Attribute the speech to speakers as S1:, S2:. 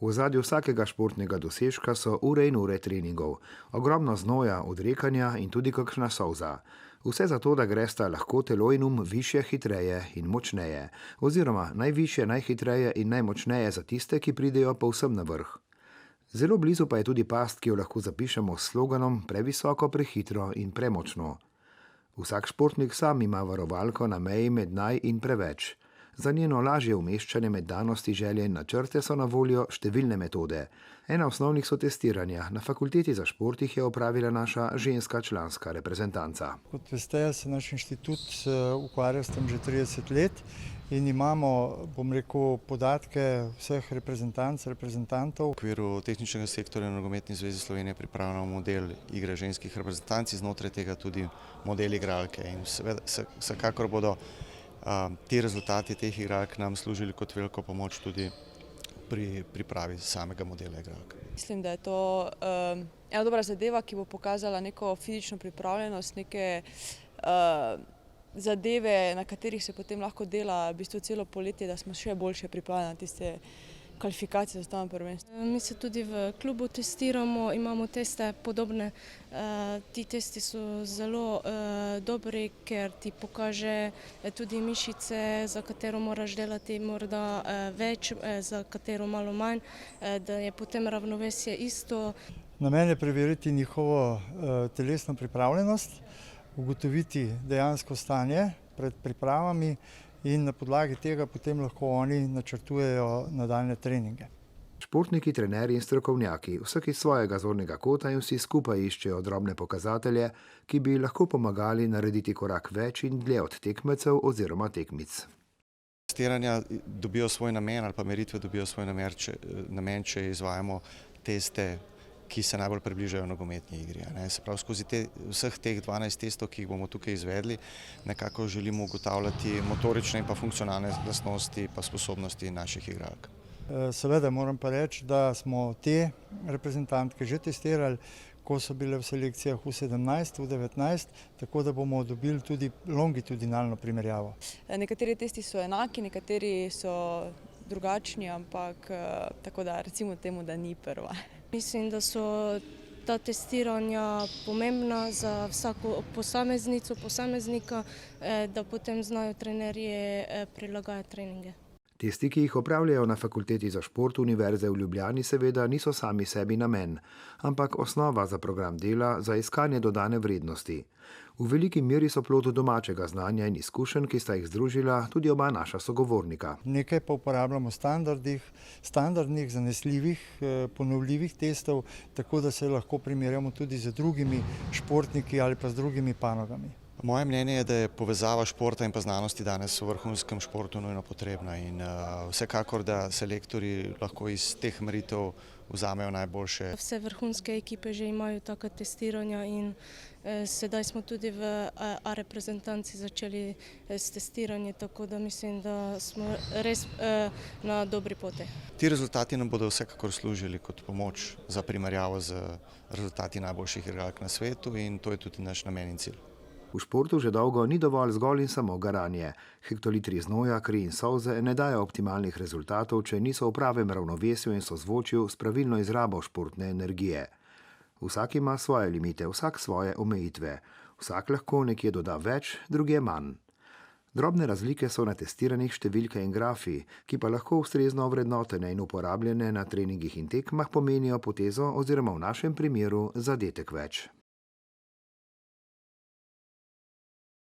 S1: V ozadju vsakega športnega dosežka so ure in ure treningov, ogromno znoja, odrekanja in tudi kakšna solza. Vse zato, da gresta lahko telo in više, hitreje in močneje, oziroma najvišje, najhitreje in najmočneje za tiste, ki pridejo povsem na vrh. Zelo blizu pa je tudi past, ki jo lahko zapišemo s sloganom previsoko, prehitro in premočno. Vsak športnik sam ima varovalko na meji med naj in preveč. Za njeno lažje umeščanje med danosti, želje in načrte so na voljo številne metode. Ena osnovnih so testiranja. Na fakulteti za šport jih je opravila naša ženska članska reprezentanca.
S2: Kot veste, se naš inštitut ukvarja s tem že 30 let in imamo, podatke vseh reprezentantov.
S3: V okviru tehničnega sektorja na Nogometni zvezi Slovenije pripravljamo model igre ženskih reprezentanc, znotraj tega tudi model igralke. In vsekakor bodo ti rezultati teh igralk nam služili kot veliko pomoč tudi pri pripravi samega modela igralk.
S4: Mislim, da je to ena dobra zadeva, ki bo pokazala neko fizično pripravljenost, neke zadeve, na katerih se potem lahko dela v bistvu celo poletje, da smo še boljše pripravljeni na tiste kvalifikacije za svetovno prvenstvo.
S5: Mi se tudi v klubu testiramo, imamo teste podobne. Ti testi so zelo dobri, ker ti pokaže tudi mišice, za katero moraš delati morda več, za katero malo manj, da je potem ravnovesje isto.
S2: Namen je preveriti njihovo telesno pripravljenost, ugotoviti dejansko stanje pred pripravami in na podlagi tega potem lahko oni načrtujejo nadaljnje treninge.
S1: Športniki, trenerji in strokovnjaki, vsak iz svojega zornega kota in vsi skupaj iščejo drobne pokazatelje, ki bi lahko pomagali narediti korak več in dlje od tekmecev oziroma tekmic.
S3: Testiranja dobijo svoj namen ali pa meritve dobijo svoj namen, če izvajamo teste, ki se najbolj približajo nogometni igri. Se pravi, skozi vseh teh 12 testov, ki jih bomo tukaj izvedli, nekako želimo ugotavljati motorične in pa funkcionalne lastnosti pa sposobnosti naših igralk.
S2: Seveda moram pa reči, da smo te reprezentantke že testirali, ko so bile v selekcijah U17, U19, tako da bomo dobili tudi longitudinalno primerjavo.
S4: Nekateri testi so enaki, nekateri so drugačni, ampak tako da recimo temu, da ni prva.
S5: Mislim, da so ta testiranja pomembna za vsako posameznico, posameznika, da potem znajo trenerji prilagajati treninge.
S1: Tisti, ki jih opravljajo na fakulteti za šport Univerze v Ljubljani, seveda niso sami sebi namen, ampak osnova za program dela, za iskanje dodane vrednosti. V veliki meri so plod domačega znanja in izkušenj, ki sta jih združila tudi oba naša sogovornika.
S2: Nekaj pa uporabljamo standardnih, zanesljivih, ponovljivih testov, tako da se lahko primerjamo tudi z drugimi športniki ali pa z drugimi panogami.
S3: Moje mnenje je, da je povezava športa in pa znanosti danes v vrhunskem športu nujno potrebna in vsekakor, da selektorji lahko iz teh meritev vzamejo najboljše.
S5: Vse vrhunske ekipe že imajo taka testiranja in sedaj smo tudi v A reprezentanci začeli s testiranjem, tako da mislim, da smo res na dobri poti.
S3: Ti rezultati nam bodo vsekakor služili kot pomoč za primerjavo z rezultati najboljših igralk na svetu in to je tudi naš namen in cilj.
S1: V športu že dolgo ni dovolj zgolj in samo garanje. Hektolitri znoja, kri in solze ne dajo optimalnih rezultatov, če niso v pravem ravnovesju in sozvočju s pravilno izrabo športne energije. Vsak ima svoje limite, vsak svoje omejitve. Vsak lahko nekje doda več, drugje manj. Drobne razlike so na testiranih številke in grafi, ki pa lahko ustrezno ovrednotene in uporabljene na treningih in tekmah pomenijo potezo oziroma v našem primeru zadetek več.